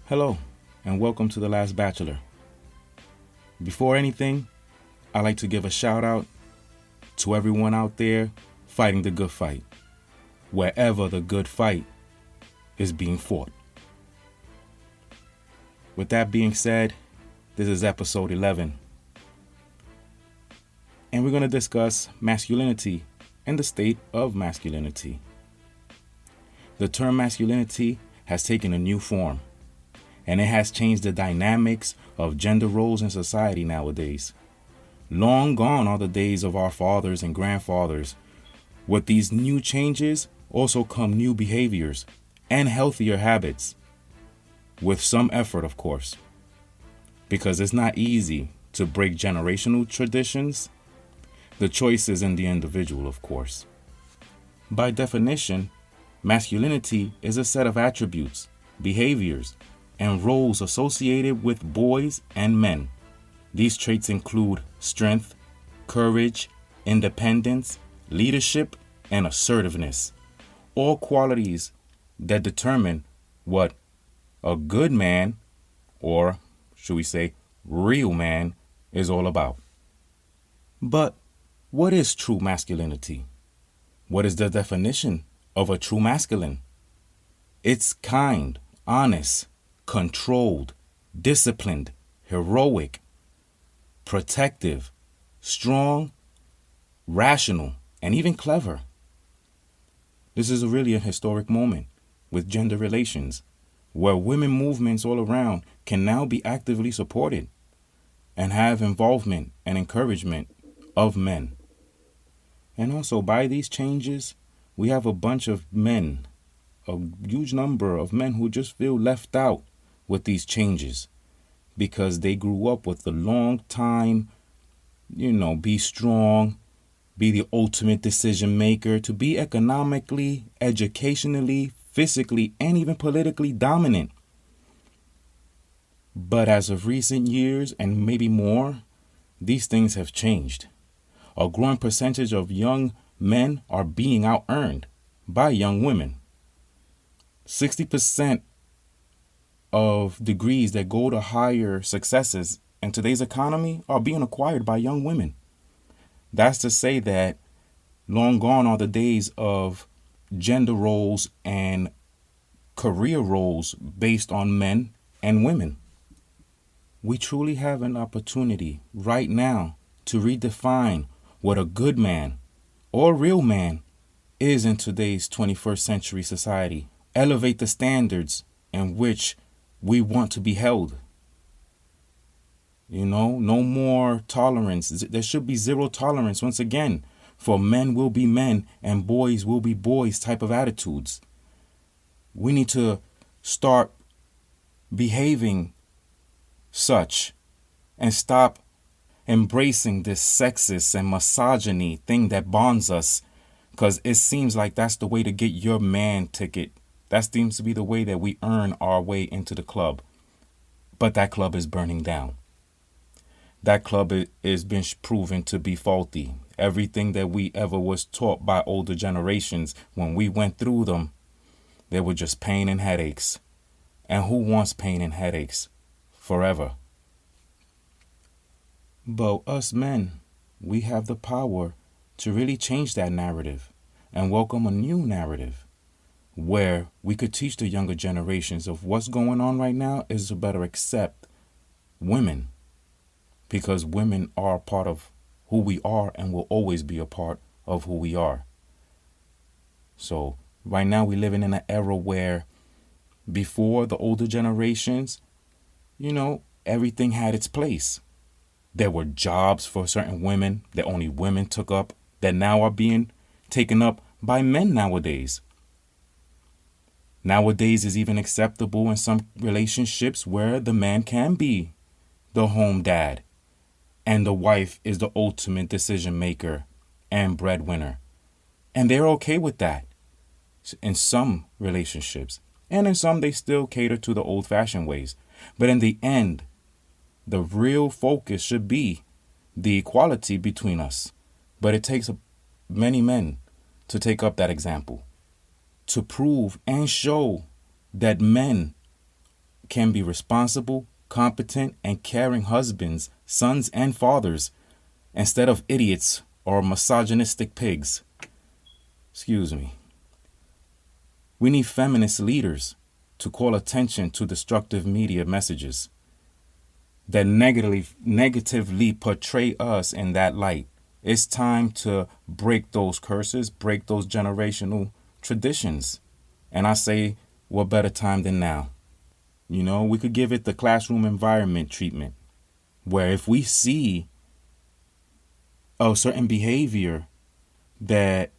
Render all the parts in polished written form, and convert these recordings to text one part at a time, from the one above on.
Hello, and welcome to The Last Bachelor. Before anything, I'd like to give a shout out to everyone out there fighting the good fight, wherever the good fight is being fought. With that being said, this is episode 11, and we're going to discuss masculinity and the state of masculinity. The term masculinity has taken a new form, and it has changed the dynamics of gender roles in society nowadays. Long gone are the days of our fathers and grandfathers. With these new changes also come new behaviors and healthier habits. With some effort, of course. Because it's not easy to break generational traditions. The choice is in the individual, of course. By definition, masculinity is a set of attributes, behaviors, and roles associated with boys and men. These traits include strength, courage, independence, leadership, and assertiveness. All qualities that determine what a good man, or should we say real man, is all about. But what is true masculinity? What is the definition of a true masculine? It's kind, honest, controlled, disciplined, heroic, protective, strong, rational, and even clever. This is really a historic moment with gender relations, where women movements all around can now be actively supported and have involvement and encouragement of men. And also by these changes, we have a bunch of men, a huge number of men who just feel left out with these changes because they grew up with the long time, be strong, be the ultimate decision maker, to be economically, educationally, physically, and even politically dominant. But as of recent years, and maybe more, these things have changed. A growing percentage of young men are being out-earned by young women. 60% of degrees that go to higher successes in today's economy are being acquired by young women. That's to say that long gone are the days of gender roles and career roles based on men and women. We truly have an opportunity right now to redefine what a good man or real man is in today's 21st century society. Elevate the standards in which we want to be held. No more tolerance. There should be zero tolerance, once again, for men will be men and boys will be boys type of attitudes. We need to start behaving such and stop embracing this sexist and misogyny thing that bonds us, because it seems like that's the way to get your man ticket. That seems to be the way that we earn our way into the club. But that club is burning down. That club is been proven to be faulty. Everything that we ever was taught by older generations, when we went through them, they were just pain and headaches. And who wants pain and headaches forever? But us men, we have the power to really change that narrative and welcome a new narrative, where we could teach the younger generations of what's going on right now is to better accept women, because women are a part of who we are and will always be a part of who we are. So right now we're living in an era where before the older generations, everything had its place. There were jobs for certain women that only women took up that now are being taken up by men nowadays. Nowadays is even acceptable in some relationships where the man can be the home dad and the wife is the ultimate decision maker and breadwinner. And they're okay with that in some relationships. And in some, they still cater to the old-fashioned ways. But in the end, the real focus should be the equality between us. But it takes many men to take up that example, to prove and show that men can be responsible, competent, and caring husbands, sons, and fathers instead of idiots or misogynistic pigs. Excuse me. We need feminist leaders to call attention to destructive media messages that negatively portray us in that light. It's time to break those curses, break those generational traditions. And I say, what better time than now? You know, we could give it the classroom environment treatment, where if we see a certain behavior that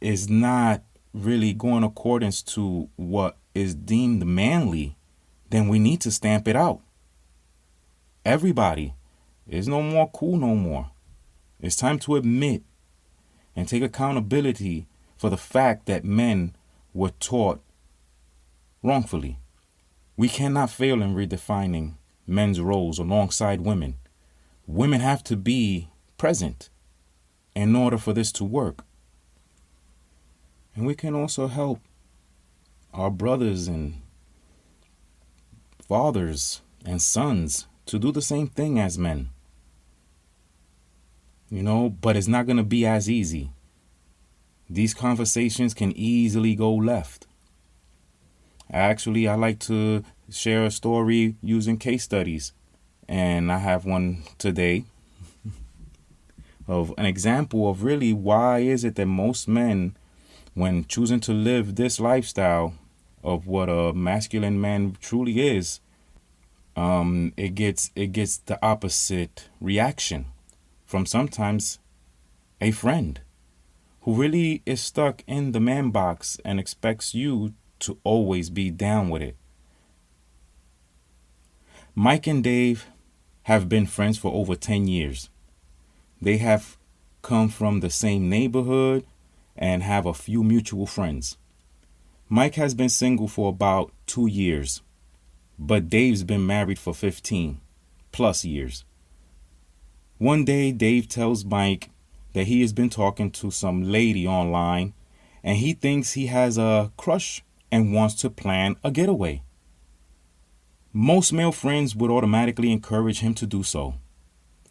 is not really going accordance to what is deemed manly, then we need to stamp it out. Everybody is no more cool no more. It's time to admit and take accountability for the fact that men were taught wrongfully. We cannot fail in redefining men's roles alongside women. Women have to be present in order for this to work. And we can also help our brothers and fathers and sons to do the same thing as men. You know, but it's not going to be as easy. These conversations can easily go left. Actually, I like to share a story using case studies. And I have one today of an example of really why is it that most men, when choosing to live this lifestyle of what a masculine man truly is, it gets the opposite reaction from sometimes a friend who really is stuck in the man box and expects you to always be down with it. Mike and Dave have been friends for over 10 years. They have come from the same neighborhood and have a few mutual friends. Mike has been single for about 2 years, but Dave's been married for 15 plus years. One day, Dave tells Mike that he has been talking to some lady online and he thinks he has a crush and wants to plan a getaway. Most male friends would automatically encourage him to do so.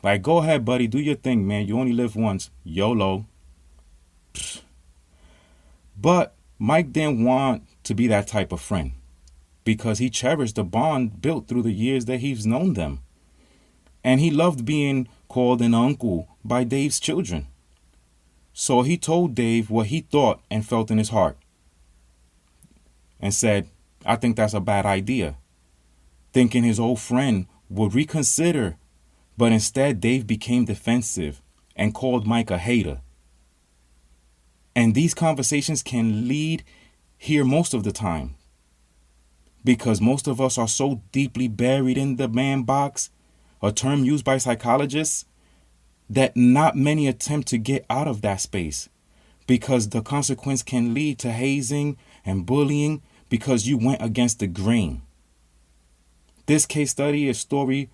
Like, go ahead, buddy, do your thing, man. You only live once. YOLO. Pfft. But Mike didn't want to be that type of friend because he cherished the bond built through the years that he's known them. And he loved being called an uncle by Dave's children. So he told Dave what he thought and felt in his heart and said, I think that's a bad idea. Thinking his old friend would reconsider, but instead Dave became defensive and called Mike a hater. And these conversations can lead here most of the time because most of us are so deeply buried in the man box, a term used by psychologists, that not many attempt to get out of that space because the consequence can lead to hazing and bullying because you went against the grain. This case study, story,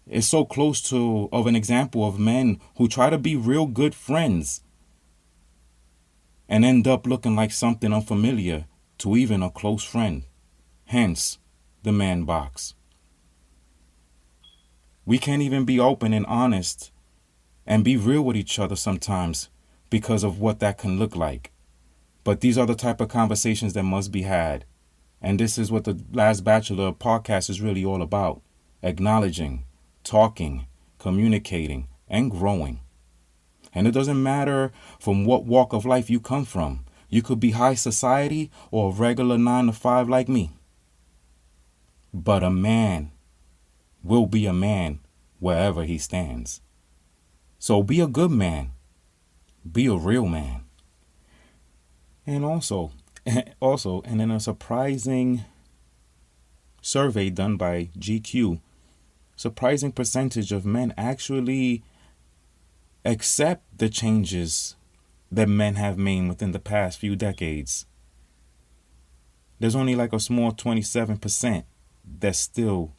is so close to of an example of men who try to be real good friends and end up looking like something unfamiliar to even a close friend. Hence, the man box. We can't even be open and honest and be real with each other sometimes because of what that can look like. But these are the type of conversations that must be had. And this is what the Last Bachelor podcast is really all about. Acknowledging, talking, communicating, and growing. And it doesn't matter from what walk of life you come from. You could be high society or a regular 9-to-5 like me. But a man will be a man wherever he stands. So be a good man. Be a real man. And also, and in a surprising survey done by GQ, surprising percentage of men actually accept the changes that men have made within the past few decades. There's only like a small 27% that still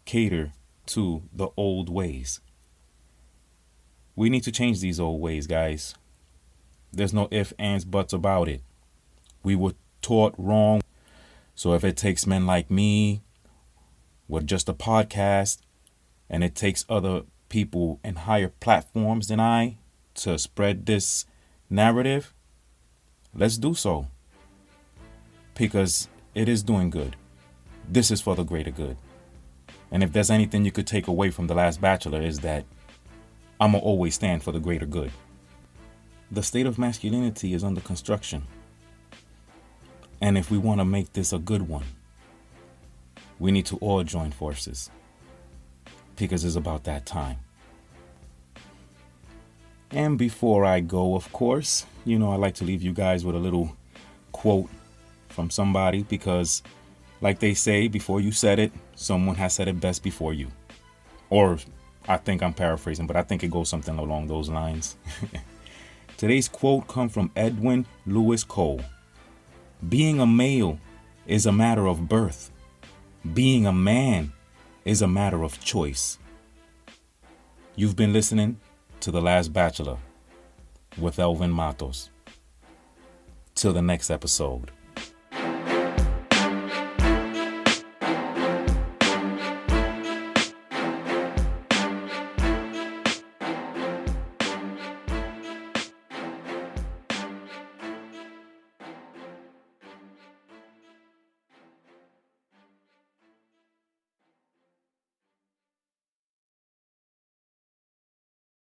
cater to the old ways. We need to change these old ways, guys. There's no ifs, ands, buts about it. We were taught wrong. So if it takes men like me with just a podcast, and it takes other people in higher platforms than I to spread this narrative, let's do so. Because it is doing good. This is for the greater good. And if there's anything you could take away from The Last Bachelor, is that I'm going to always stand for the greater good. The state of masculinity is under construction. And if we want to make this a good one, we need to all join forces. Because it's about that time. And before I go, of course, I like to leave you guys with a little quote from somebody, because like they say, before you said it, someone has said it best before you. Or I think I'm paraphrasing, but I think it goes something along those lines. Today's quote comes from Edwin Lewis Cole. Being a male is a matter of birth. Being a man is a matter of choice. You've been listening to The Last Bachelor with Elvin Matos. Till the next episode.